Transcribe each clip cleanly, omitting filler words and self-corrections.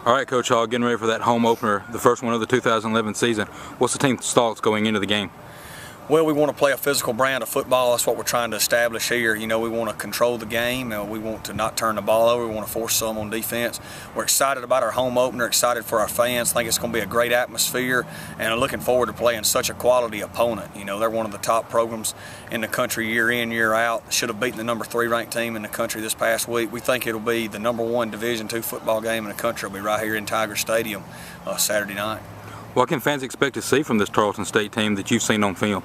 All right, Coach Hall, getting ready for that home opener, the first one of the 2011 season. What's the team's thoughts going into the game? Well, we want to play a physical brand of football. That's what we're trying to establish here. You know, we want to control the game. We want to not turn the ball over. We want to force some on defense. We're excited about our home opener, excited for our fans. I think it's going to be a great atmosphere, and I'm looking forward to playing such a quality opponent. You know, they're one of the top programs in the country year in, year out. Should have beaten the number 3 ranked team in the country this past week. We think it'll be the number 1 Division II football game in the country. It'll be right here in Tiger Stadium Saturday night. What can fans expect to see from this Tarleton State team that you've seen on film?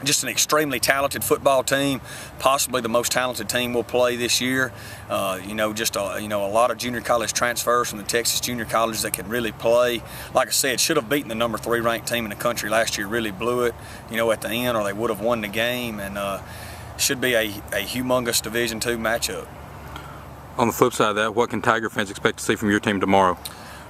Just an extremely talented football team, possibly the most talented team we'll play this year. You know, just a lot of junior college transfers from the Texas junior colleges that can really play. Like I said, should have beaten the number 3 ranked team in the country last year. Really blew it, you know, at the end, or they would have won the game. And should be a humongous Division II matchup. On the flip side of that, what can Tiger fans expect to see from your team tomorrow?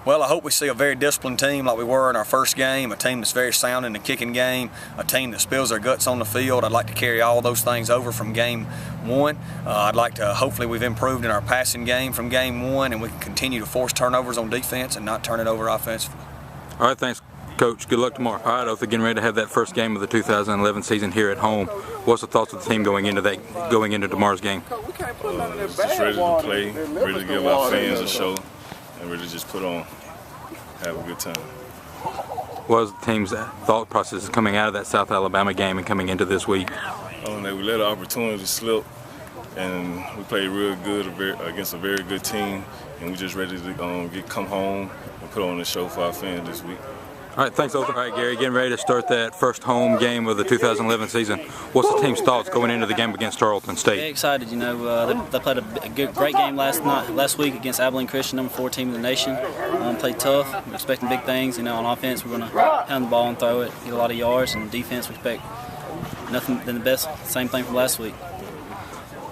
Well, I hope we see a very disciplined team like we were in our first game, a team that's very sound in the kicking game, a team that spills their guts on the field. I'd like to carry all those things over from game 1. I'd like to, hopefully we've improved in our passing game from game 1, and we can continue to force turnovers on defense and not turn it over offensively. All right, thanks, Coach. Good luck tomorrow. All right, Otha, getting ready to have that first game of the 2011 season here at home. What's the thoughts of the team going into tomorrow's game? Just ready to play, ready to give our fans a show, and really just put on, have a good time. What was the team's thought process coming out of that South Alabama game and coming into this week? We let our opportunity slip, and we played real good against a very good team, and we're just ready to come home and put on a show for our fans this week. All right, thanks, Otha. All right, Gary, getting ready to start that first home game of the 2011 season. What's the team's thoughts going into the game against Tarleton State? Very excited. You know, they played a great game last week against Abilene Christian, number 4 team in the nation. Played tough. We're expecting big things. You know, on offense, we're going to pound the ball and throw it, get a lot of yards. And defense, we expect nothing than the best. Same thing from last week.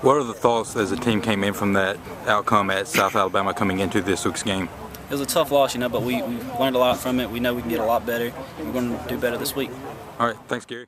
What are the thoughts as the team came in from that outcome at South Alabama coming into this week's game? It was a tough loss, you know, but we learned a lot from it. We know we can get a lot better. We're going to do better this week. All right, thanks, Gary.